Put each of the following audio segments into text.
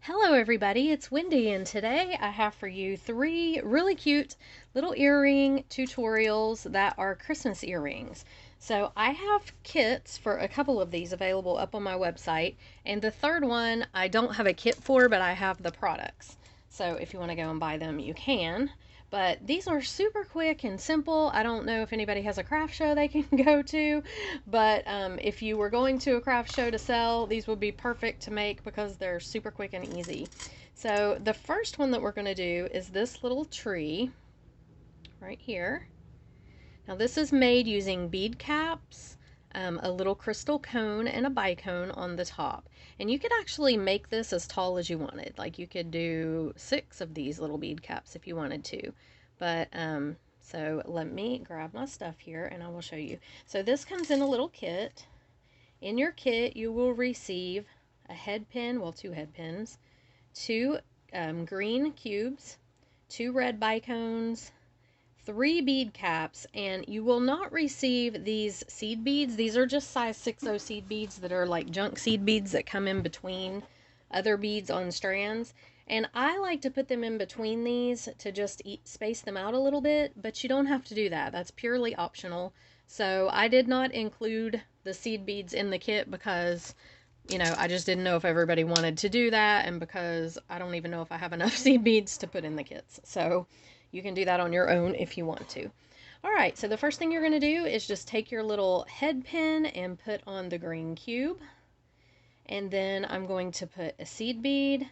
Hello everybody, it's Wendy and today I have for you three really cute little earring tutorials that are Christmas earrings. So I have kits for a couple of these available up on my website, and the third one I don't have a kit for, but I have the products. So if you want to go and buy them, you can. But these are super quick and simple. I don't know if anybody has a craft show they can go to, but if you were going to a craft show to sell, these would be perfect to make because they're super quick and easy. So the first one that we're going to do is this little tree right here. Now this is made using bead caps, a little crystal cone, and a bicone on the top. And you could actually make this as tall as you wanted. Like you could do 6 of these little bead caps if you wanted to. But so let me grab my stuff here and I will show you. So this comes in a little kit. In your kit you will receive a head pin, well, 2 head pins, 2 green cubes, 2 red bicones, 3 bead caps, and you will not receive these seed beads. These are just size 6/0 seed beads that are like junk seed beads that come in between other beads on strands. And I like to put them in between these to just space them out a little bit, but you don't have to do that. That's purely optional. So I did not include the seed beads in the kit because, you know, I just didn't know if everybody wanted to do that, and because I don't even know if I have enough seed beads to put in the kits. So you can do that on your own if you want to. All right, so the first thing you're going to do is just take your little head pin and put on the green cube. And then I'm going to put a seed bead,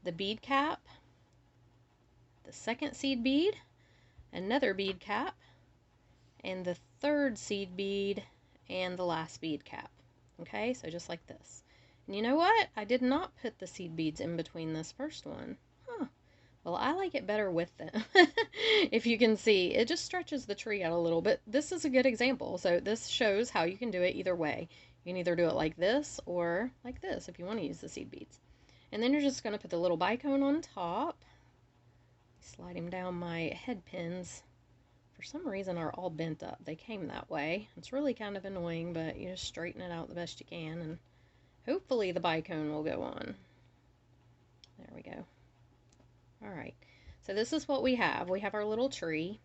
the bead cap, the second seed bead, another bead cap, and the third seed bead, and the last bead cap. Okay, so just like this. And you know what? I did not put the seed beads in between this first one. Well, I like it better with them. If you can see, it just stretches the tree out a little bit. This is a good example. So this shows how you can do it either way. You can either do it like this or like this if you want to use the seed beads. And then you're just going to put the little bicone on top. Sliding down my head pins. For some reason are all bent up. They came that way. It's really kind of annoying, but you just straighten it out the best you can, and hopefully the bicone will go on. There we go. Alright, so this is what we have. We have our little tree,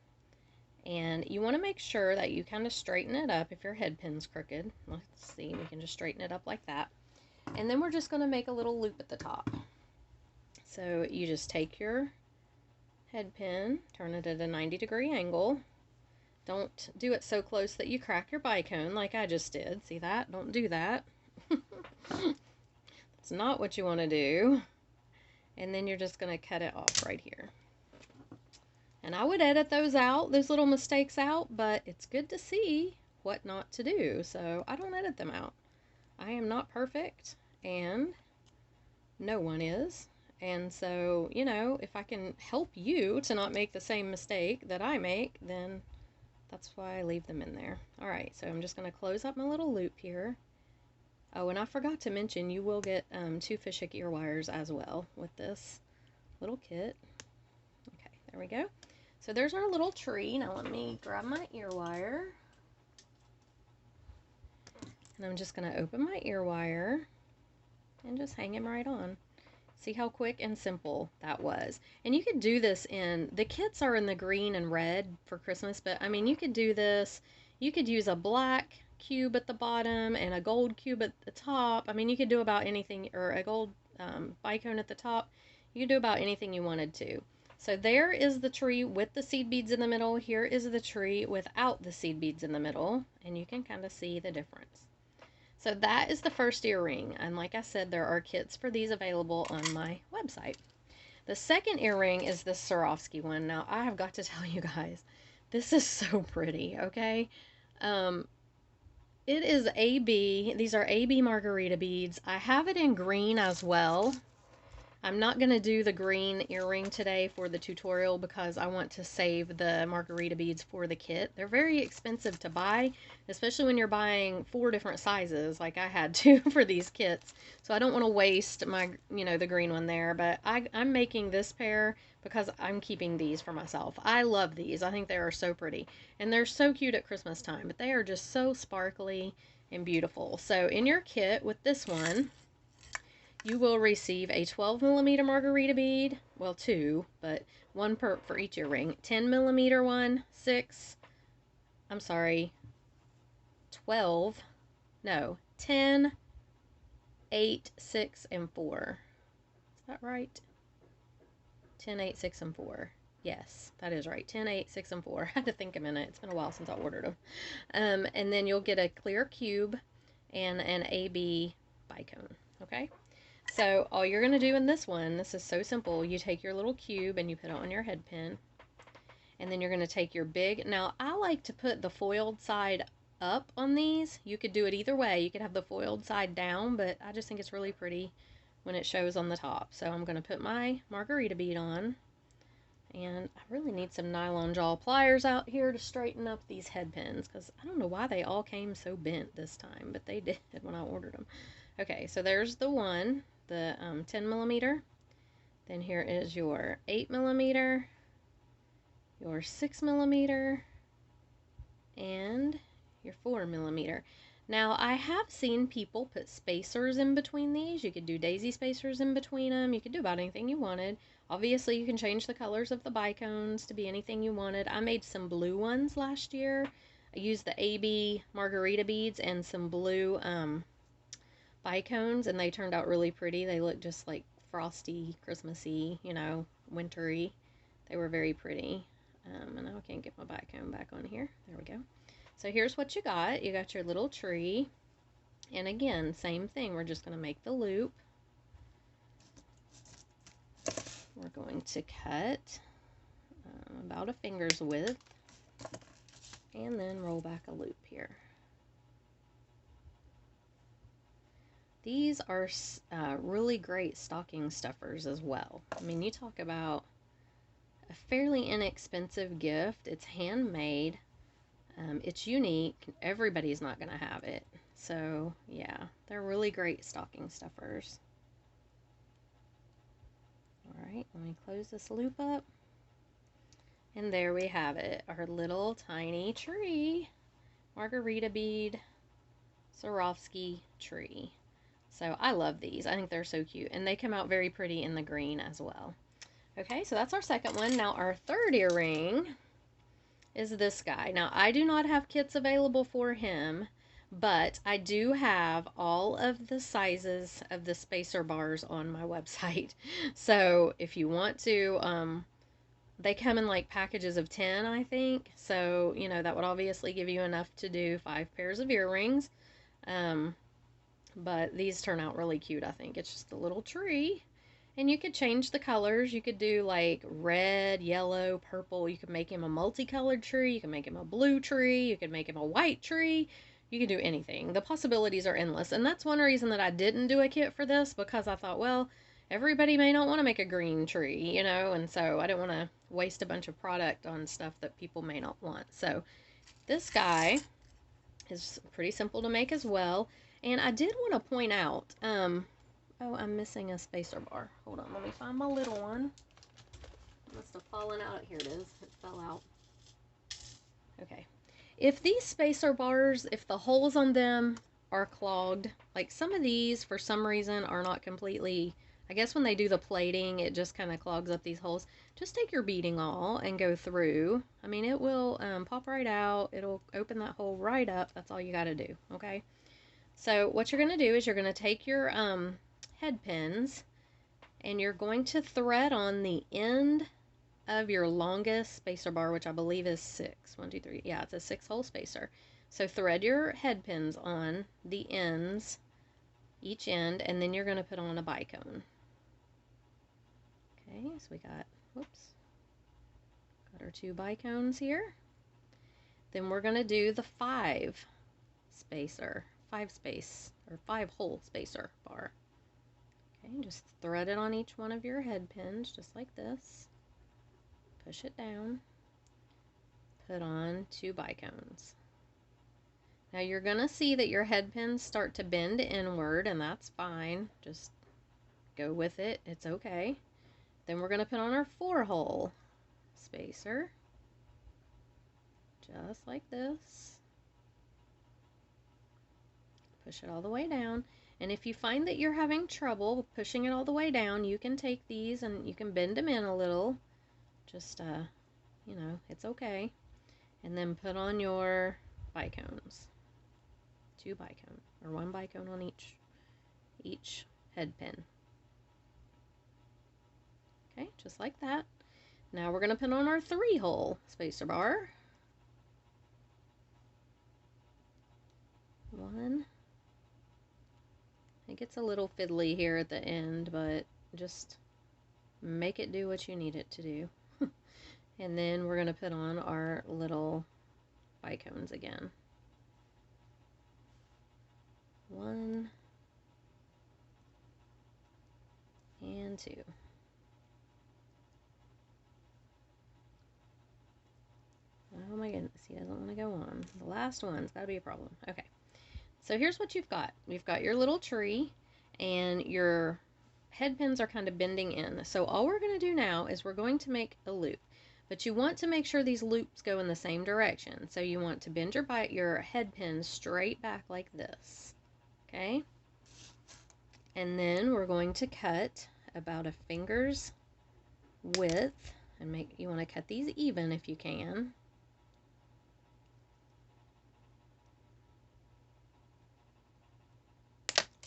and you want to make sure that you kind of straighten it up if your head pin's crooked. Let's see, we can just straighten it up like that. And then we're just going to make a little loop at the top. So you just take your head pin, turn it at a 90-degree angle. Don't do it so close that you crack your bicone like I just did. See that? Don't do that. That's not what you want to do. And then you're just going to cut it off right here. And I would edit those out, those little mistakes out, but it's good to see what not to do. So I don't edit them out. I am not perfect, and no one is. And so, you know, if I can help you to not make the same mistake that I make, then that's why I leave them in there. Alright, so I'm just going to close up my little loop here. Oh, and I forgot to mention, you will get 2 fishhook ear wires as well with this little kit. Okay, there we go. So there's our little tree. Now let me grab my ear wire. And I'm just going to open my ear wire and just hang him right on. See how quick and simple that was. And you could do this in, the kits are in the green and red for Christmas, but I mean, you could do this, you could use a black cube at the bottom and a gold cube at the top. I mean, you could do about anything, or a gold bicone at the top. You could do about anything you wanted to. So there is the tree with the seed beads in the middle. Here is the tree without the seed beads in the middle, and you can kind of see the difference. So that is the first earring, and like I said, there are kits for these available on my website. The second earring is this Swarovski one. Now, I have got to tell you guys, this is so pretty, okay? It is AB. These are AB Margarita beads. I have it in green as well. I'm not going to do the green earring today for the tutorial because I want to save the Margarita beads for the kit. They're very expensive to buy, especially when you're buying 4 different sizes like I had to for these kits. So I don't want to waste my, you know, the green one there, but I'm making this pair because I'm keeping these for myself. I love these. I think they are so pretty, and they're so cute at Christmas time, but they are just so sparkly and beautiful. So in your kit with this one, you will receive a 12mm Margarita bead. Well, two, but one for each earring. 10mm one, 6. I'm sorry, 12. No, 10, 8, 6, and 4. Is that right? 10, 8, 6, and 4. Yes, that is right. 10, 8, 6, and 4. I had to think a minute. It's been a while since I ordered them. And then you'll get a clear cube and an AB bicone. Okay? So all you're going to do in this one, this is so simple. You take your little cube and you put it on your head pin. And then you're going to take your big... Now, I like to put the foiled side up on these. You could do it either way. You could have the foiled side down, but I just think it's really pretty when it shows on the top. So I'm going to put my Margarita bead on. And I really need some nylon jaw pliers out here to straighten up these head pins, because I don't know why they all came so bent this time, but they did when I ordered them. Okay, so there's the one, the 10mm. Then here is your 8mm, your 6mm, and your 4mm. Now, I have seen people put spacers in between these. You could do daisy spacers in between them. You could do about anything you wanted. Obviously, you can change the colors of the bicones to be anything you wanted. I made some blue ones last year. I used the AB Margarita beads and some blue bicones, and they turned out really pretty. They look just like frosty, Christmassy, you know, wintry. They were very pretty. And now I can't get my bicone back on here. There we go. So here's what you got. You got your little tree. And again, same thing. We're just going to make the loop. We're going to cut about a finger's width. And then roll back a loop here. These are really great stocking stuffers as well. I mean, you talk about a fairly inexpensive gift. It's handmade. It's unique. Everybody's not going to have it. So, yeah, they're really great stocking stuffers. Alright, let me close this loop up. And there we have it. Our little tiny tree. Margarita bead Swarovski tree. So, I love these. I think they're so cute. And they come out very pretty in the green as well. Okay, so that's our second one. Now, our third earring is this guy. Now, I do not have kits available for him, but I do have all of the sizes of the spacer bars on my website. So if you want to, they come in like packages of 10, I think. So, you know, that would obviously give you enough to do 5 pairs of earrings. But these turn out really cute, I think. It's just a little tree. And you could change the colors. You could do like red, yellow, purple. You could make him a multicolored tree. You could make him a blue tree. You could make him a white tree. You could do anything. The possibilities are endless. And that's one reason that I didn't do a kit for this, because I thought, well, everybody may not want to make a green tree, you know, and so I didn't want to waste a bunch of product on stuff that people may not want. So this guy is pretty simple to make as well. And I did want to point out, oh, I'm missing a spacer bar. Hold on, let me find my little one. It must have fallen out. Here it is. It fell out. Okay. If these spacer bars, if the holes on them are clogged, like some of these for some reason are not completely, I guess when they do the plating, it just kind of clogs up these holes. Just take your beading awl and go through. I mean, it will pop right out. It'll open that hole right up. That's all you got to do, okay? So what you're going to do is you're going to take your head pins and you're going to thread on the end of your longest spacer bar, which I believe is 6. 1, 2, 3. Yeah, it's a 6-hole spacer. So thread your head pins on the ends, each end, and then you're going to put on a bicone. Okay, so we got, whoops, got our 2 bicones here. Then we're going to do the 5 5-hole spacer bar. Okay, just thread it on each one of your head pins, just like this. Push it down. Put on 2 bicones. Now you're going to see that your head pins start to bend inward, and that's fine. Just go with it. It's okay. Then we're going to put on our 4-hole spacer. Just like this. Push it all the way down. And if you find that you're having trouble pushing it all the way down, you can take these and you can bend them in a little. Just, you know, it's okay. And then put on your bicones. 2 bicones, or 1 bicone on each head pin. Okay, just like that. Now we're going to put on our 3-hole spacer bar. 1. It gets a little fiddly here at the end, but just make it do what you need it to do. And then we're going to put on our little bicones again. 1 and 2. Oh my goodness, he doesn't want to go on. The last one's got to be a problem. Okay, so here's what you've got. You've got your little tree, and your head pins are kind of bending in. So all we're going to do now is we're going to make a loop. But you want to make sure these loops go in the same direction. So you want to bend your head pin straight back like this. Okay? And then we're going to cut about a finger's width, and you want to cut these even if you can.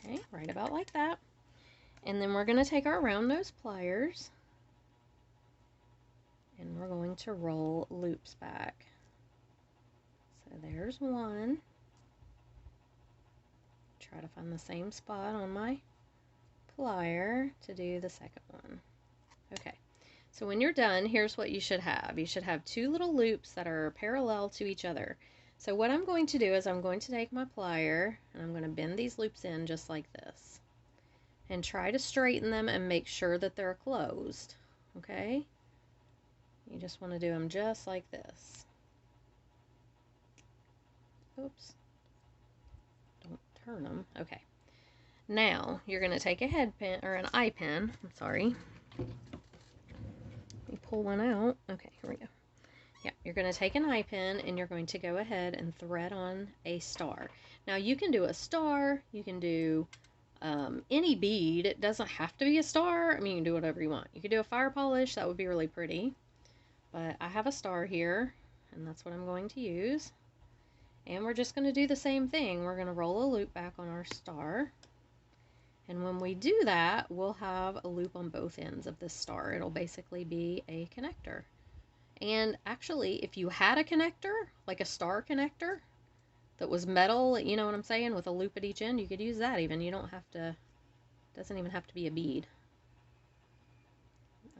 Okay, right about like that. And then we're going to take our round nose pliers and we're going to roll loops back. So there's one. Try to find the same spot on my plier to do the second one. Okay, so when you're done, here's what you should have. You should have 2 little loops that are parallel to each other. So what I'm going to do is I'm going to take my plier and I'm going to bend these loops in just like this. And try to straighten them and make sure that they're closed. Okay? You just want to do them just like this. Oops. Don't turn them. Okay. Now, you're going to take a head pin, or an eye pin. I'm sorry. Let me pull one out. Okay, here we go. Yeah, you're going to take an eye pin and you're going to go ahead and thread on a star. Now, you can do a star. You can do any bead. It doesn't have to be a star. I mean, you can do whatever you want. You could do a fire polish. That would be really pretty. But I have a star here, and that's what I'm going to use. And we're just going to do the same thing. We're going to roll a loop back on our star. And when we do that, we'll have a loop on both ends of this star. It'll basically be a connector. And actually, if you had a connector, like a star connector, that was metal, you know what I'm saying, with a loop at each end, you could use that even. You don't have to, doesn't even have to be a bead.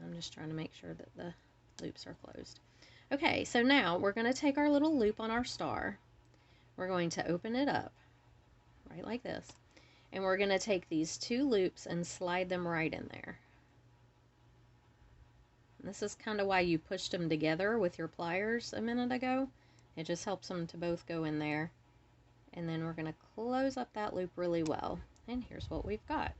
I'm just trying to make sure that the loops are closed. Okay, so now we're going to take our little loop on our star. We're going to open it up, right like this. And we're going to take these 2 loops and slide them right in there. And this is kind of why you pushed them together with your pliers a minute ago. It just helps them to both go in there. And then we're going to close up that loop really well. And here's what we've got.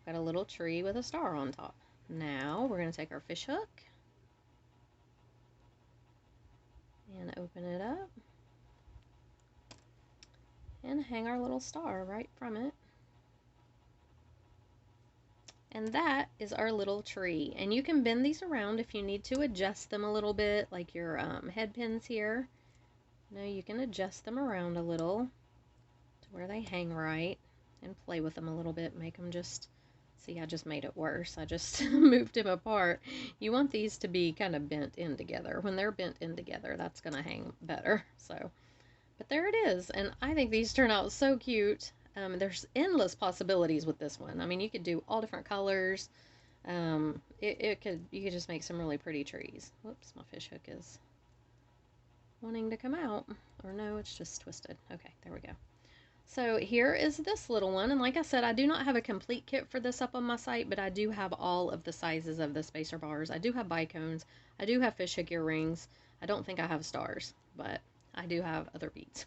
We've got a little tree with a star on top. Now we're going to take our fish hook and open it up and hang our little star right from it. And that is our little tree. And you can bend these around if you need to adjust them a little bit, like your head pins here. You can adjust them around a little to where they hang right and play with them a little bit. Make them just, see, I just made it worse. I just moved them apart. You want these to be kind of bent in together. When they're bent in together, that's going to hang better. So, but there it is. And I think these turn out so cute. There's endless possibilities with this one. I mean, you could do all different colors. You could just make some really pretty trees. Whoops, my fish hook is wanting to come out. Or no, it's just twisted. Okay, there we go. So here is this little one. And like I said, I do not have a complete kit for this up on my site, but I do have all of the sizes of the spacer bars. I do have bicones. I do have fish hook earrings. I don't think I have stars, but I do have other beads.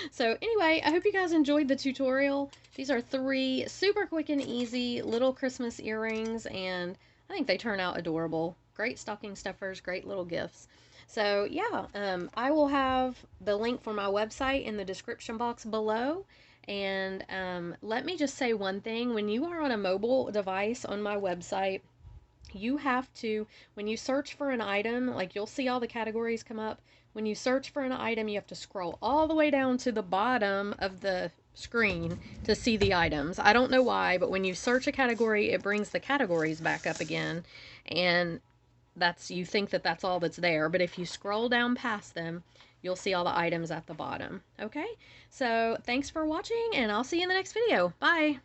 So anyway, I hope you guys enjoyed the tutorial. These are 3 super quick and easy little Christmas earrings, and I think they turn out adorable. Great stocking stuffers, great little gifts. So yeah, I will have the link for my website in the description box below. And let me just say one thing. When you are on a mobile device on my website, you have to, when you search for an item, like you'll see all the categories come up. When you search for an item, you have to scroll all the way down to the bottom of the screen to see the items. I don't know why, but when you search a category, it brings the categories back up again. And you think that that's all that's there. But if you scroll down past them, you'll see all the items at the bottom. Okay? So thanks for watching, and I'll see you in the next video. Bye.